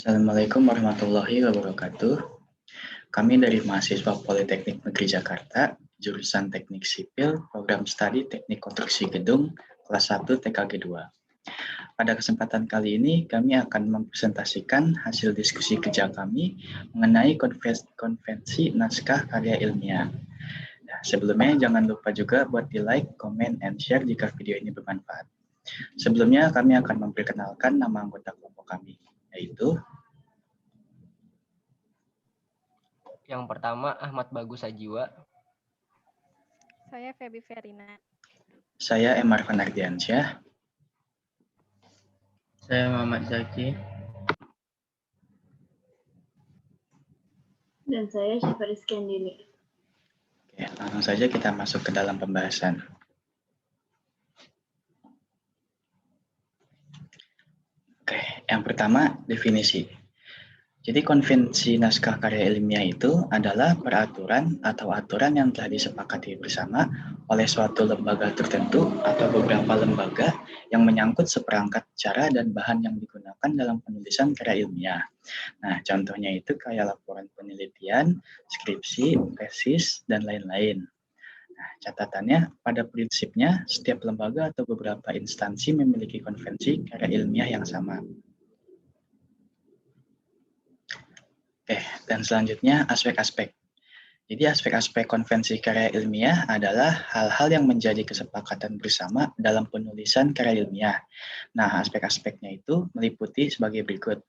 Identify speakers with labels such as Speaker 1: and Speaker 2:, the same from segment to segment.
Speaker 1: Assalamualaikum warahmatullahi wabarakatuh. Kami dari mahasiswa Politeknik Negeri Jakarta, jurusan Teknik Sipil, Program Studi Teknik Konstruksi Gedung, kelas 1 TKG 2. Pada kesempatan kali ini, kami akan mempresentasikan hasil diskusi kerja kami mengenai konvensi naskah karya ilmiah. Nah, sebelumnya jangan lupa juga buat di like, comment, and share jika video ini bermanfaat. Sebelumnya kami akan memperkenalkan nama anggota kelompok kami, yaitu
Speaker 2: yang pertama Ahmad Bagus Sajiwa.
Speaker 3: Saya Feby Verina.
Speaker 1: Saya M. Arfan Ardiansyah.
Speaker 4: Saya Muhammad Zaki.
Speaker 5: Dan saya Syifa Rizky Andini.
Speaker 1: Oke, langsung saja kita masuk ke dalam pembahasan. Oke, yang pertama definisi. Jadi konvensi naskah karya ilmiah itu adalah peraturan atau aturan yang telah disepakati bersama oleh suatu lembaga tertentu atau beberapa lembaga yang menyangkut seperangkat cara dan bahan yang digunakan dalam penulisan karya ilmiah. Nah, contohnya itu kayak laporan penelitian, skripsi, tesis, dan lain-lain. Nah, catatannya pada prinsipnya setiap lembaga atau beberapa instansi memiliki konvensi karya ilmiah yang sama. Oke, dan selanjutnya aspek-aspek. Jadi aspek-aspek konvensi karya ilmiah adalah hal-hal yang menjadi kesepakatan bersama dalam penulisan karya ilmiah. Nah, aspek-aspeknya itu meliputi sebagai berikut.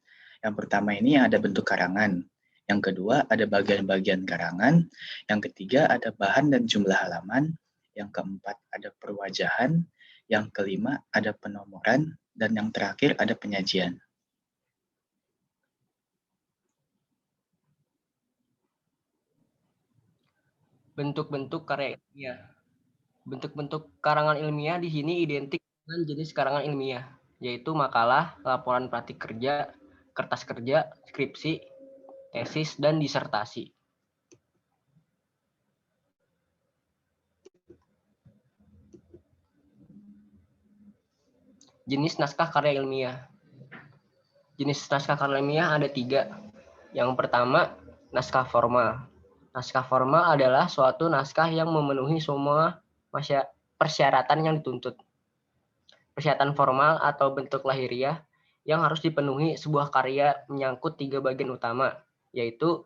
Speaker 1: Yang pertama ini ada bentuk karangan. Yang kedua ada bagian-bagian karangan. Yang ketiga ada bahan dan jumlah halaman. Yang keempat ada perwajahan. Yang kelima ada penomoran. Dan yang terakhir ada penyajian.
Speaker 2: Bentuk-bentuk karya ilmiah. Bentuk-bentuk karangan ilmiah di sini identik dengan jenis karangan ilmiah, yaitu makalah, laporan praktik kerja, kertas kerja, skripsi, tesis, dan disertasi. Jenis naskah karya ilmiah. Jenis naskah karya ilmiah ada 3. Yang pertama, naskah formal. Naskah formal adalah suatu naskah yang memenuhi semua persyaratan yang dituntut. Persyaratan formal atau bentuk lahiriah yang harus dipenuhi sebuah karya menyangkut 3 bagian utama, yaitu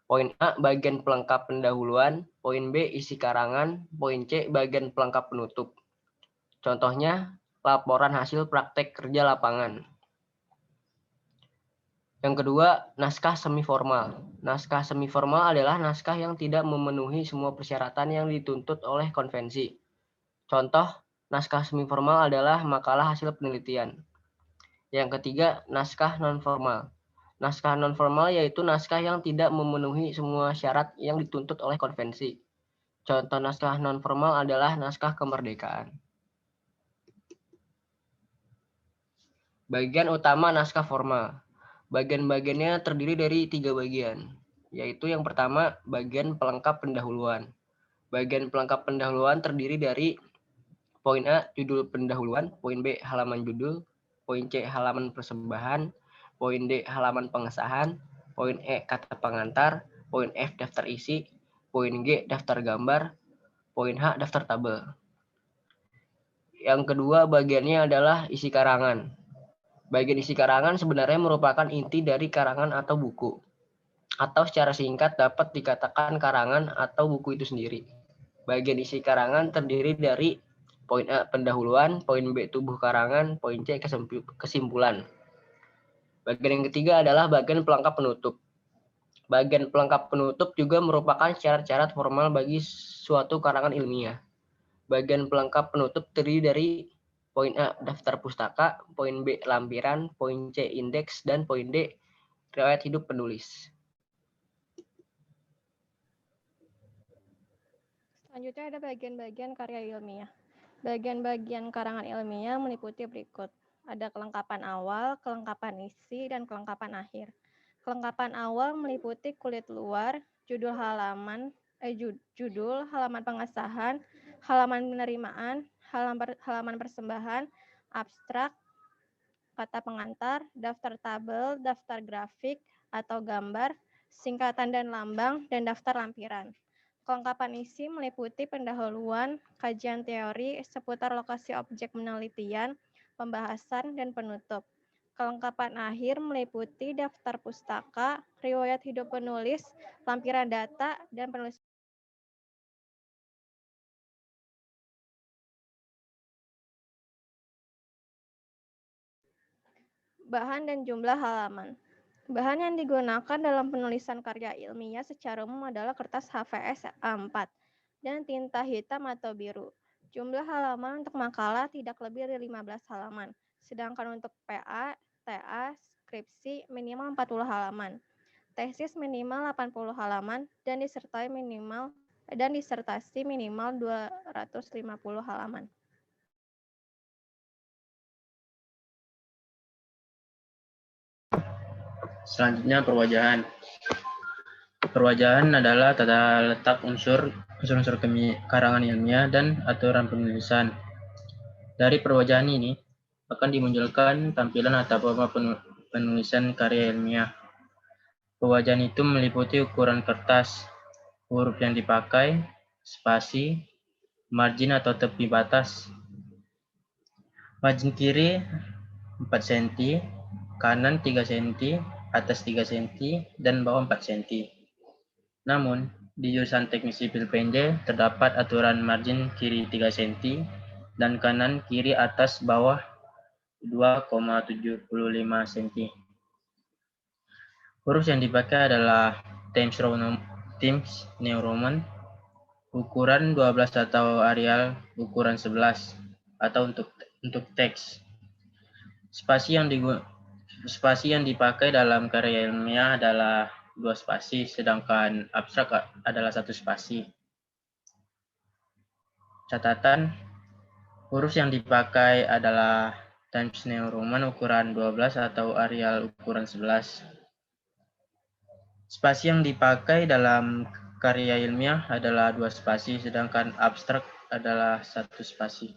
Speaker 2: poin A, bagian pelengkap pendahuluan, poin B, isi karangan, poin C, bagian pelengkap penutup. Contohnya, laporan hasil praktek kerja lapangan. Yang kedua, naskah semi-formal. Naskah semi-formal adalah naskah yang tidak memenuhi semua persyaratan yang dituntut oleh konvensi. Contoh, naskah semi-formal adalah makalah hasil penelitian. Yang ketiga, naskah non-formal. Naskah non-formal yaitu naskah yang tidak memenuhi semua syarat yang dituntut oleh konvensi. Contoh naskah non-formal adalah naskah kemerdekaan. Bagian utama naskah formal. Bagian-bagiannya terdiri dari 3 bagian, yaitu yang pertama bagian pelengkap pendahuluan. Bagian pelengkap pendahuluan terdiri dari poin A, judul pendahuluan, poin B, halaman judul, poin C, halaman persembahan, poin D, halaman pengesahan, poin E, kata pengantar, poin F, daftar isi, poin G, daftar gambar, poin H, daftar tabel. Yang kedua bagiannya adalah isi karangan. Bagian isi karangan sebenarnya merupakan inti dari karangan atau buku. Atau secara singkat dapat dikatakan karangan atau buku itu sendiri. Bagian isi karangan terdiri dari poin A, pendahuluan, poin B, tubuh karangan, poin C, kesimpulan. Bagian yang ketiga adalah bagian pelengkap penutup. Bagian pelengkap penutup juga merupakan syarat-syarat formal bagi suatu karangan ilmiah. Bagian pelengkap penutup terdiri dari poin A, daftar pustaka, poin B, lampiran, poin C, indeks, dan poin D, riwayat hidup penulis.
Speaker 3: Selanjutnya ada bagian-bagian karya ilmiah. Bagian-bagian karangan ilmiah meliputi berikut. Ada kelengkapan awal, kelengkapan isi, dan kelengkapan akhir. Kelengkapan awal meliputi kulit luar, judul, halaman pengesahan, halaman penerimaan, halaman persembahan, abstrak, kata pengantar, daftar tabel, daftar grafik atau gambar, singkatan dan lambang, dan daftar lampiran. Kelengkapan isi meliputi pendahuluan, kajian teori seputar lokasi objek penelitian, pembahasan, dan penutup. Kelengkapan akhir meliputi daftar pustaka, riwayat hidup penulis, lampiran data, dan penulis. Bahan dan jumlah halaman. Bahan yang digunakan dalam penulisan karya ilmiah secara umum adalah kertas HVS A4 dan tinta hitam atau biru. Jumlah halaman untuk makalah tidak lebih dari 15 halaman, sedangkan untuk PA, TA, skripsi minimal 40 halaman. Tesis minimal 80 halaman dan disertasi minimal 250 halaman.
Speaker 4: Selanjutnya perwajahan. Perwajahan adalah tata letak unsur karangan ilmiah dan aturan penulisan. Dari perwajahan ini akan dimunculkan tampilan atau forma penulisan karya ilmiah. Perwajahan itu meliputi ukuran kertas, huruf yang dipakai, spasi, margin atau tepi batas. Margin kiri 4 cm, kanan 3 cm, atas 3 cm, dan bawah 4 cm. Namun, di jurusan teknik sipil PNJ terdapat aturan margin kiri 3 cm dan kanan kiri atas bawah 2,75 cm. Huruf yang dipakai adalah Times New Roman, ukuran 12 atau Arial ukuran 11 atau untuk teks. Spasi yang dipakai dalam karya ilmiah adalah 2 spasi, sedangkan abstrak adalah 1 spasi. Catatan, huruf yang dipakai adalah Times New Roman ukuran 12 atau Arial ukuran 11. Spasi yang dipakai dalam karya ilmiah adalah 2 spasi, sedangkan abstrak adalah 1 spasi.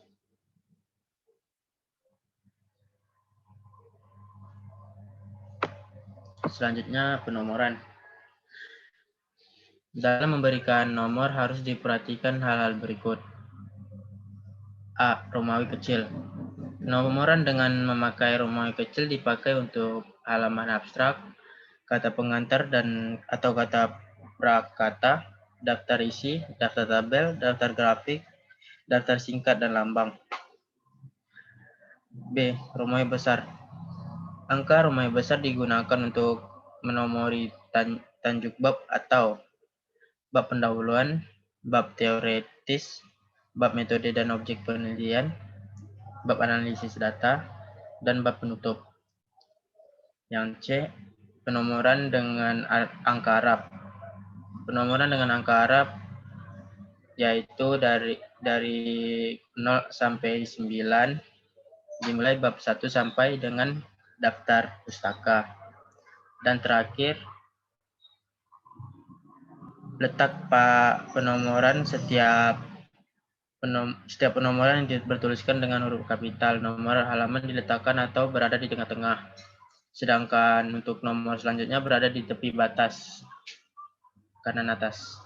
Speaker 4: Selanjutnya penomoran. Dalam memberikan nomor harus diperhatikan hal-hal berikut. A. Romawi kecil. Penomoran dengan memakai Romawi kecil dipakai untuk halaman abstrak, kata pengantar atau kata prakata, daftar isi, daftar tabel, daftar grafik, daftar singkat, dan lambang. B. Romawi besar. Angka Romawi besar digunakan untuk menomori tanjuk bab atau bab pendahuluan, bab teoretis, bab metode dan objek penelitian, bab analisis data, dan bab penutup. Yang C. Penomoran dengan angka Arab. Penomoran dengan angka Arab yaitu dari 0 sampai 9, dimulai bab 1 sampai dengan daftar pustaka. Dan terakhir, letak penomoran setiap penomoran yang bertuliskan dengan huruf kapital. Nomor halaman diletakkan atau berada di tengah-tengah. Sedangkan untuk nomor selanjutnya berada di tepi batas kanan atas.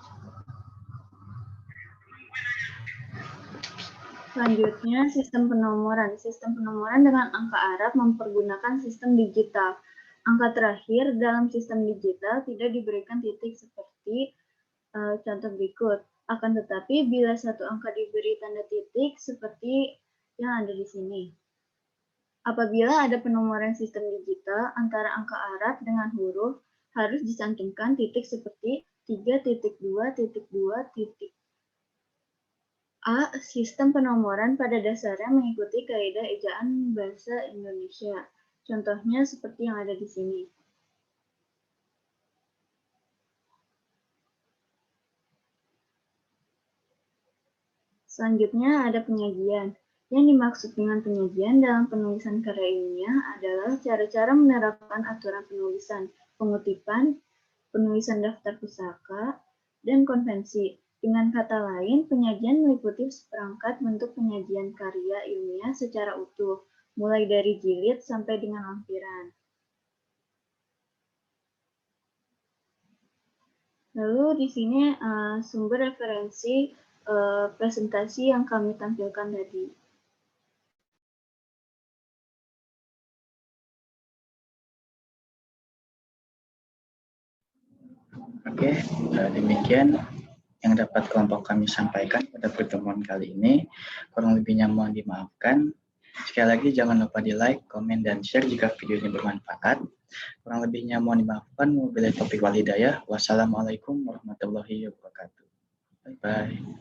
Speaker 5: Selanjutnya, sistem penomoran. Sistem penomoran dengan angka Arab mempergunakan sistem digital. Angka terakhir dalam sistem digital tidak diberikan titik seperti contoh berikut. Akan tetapi, bila satu angka diberi tanda titik seperti yang ada di sini. Apabila ada penomoran sistem digital, antara angka Arab dengan huruf harus dicantumkan titik seperti 3.2.2. A. Sistem penomoran pada dasarnya mengikuti kaidah ejaan bahasa Indonesia. Contohnya seperti yang ada di sini. Selanjutnya ada penyajian. Yang dimaksud dengan penyajian dalam penulisan karya ilmiah adalah cara-cara menerapkan aturan penulisan, pengutipan, penulisan daftar pusaka, dan konvensi. Dengan kata lain, penyajian meliputi seperangkat bentuk penyajian karya ilmiah secara utuh, mulai dari jilid sampai dengan lampiran. Lalu di sini sumber referensi presentasi yang kami tampilkan tadi.
Speaker 1: Oke, demikian yang dapat kelompok kami sampaikan pada pertemuan kali ini. Kurang lebihnya mohon dimaafkan. Sekali lagi jangan lupa di like, komen, dan share jika video ini bermanfaat. Kurang lebihnya mohon dimaafkan. Wabillahi taufiq wal hidayah. Wassalamualaikum warahmatullahi wabarakatuh. Bye-bye.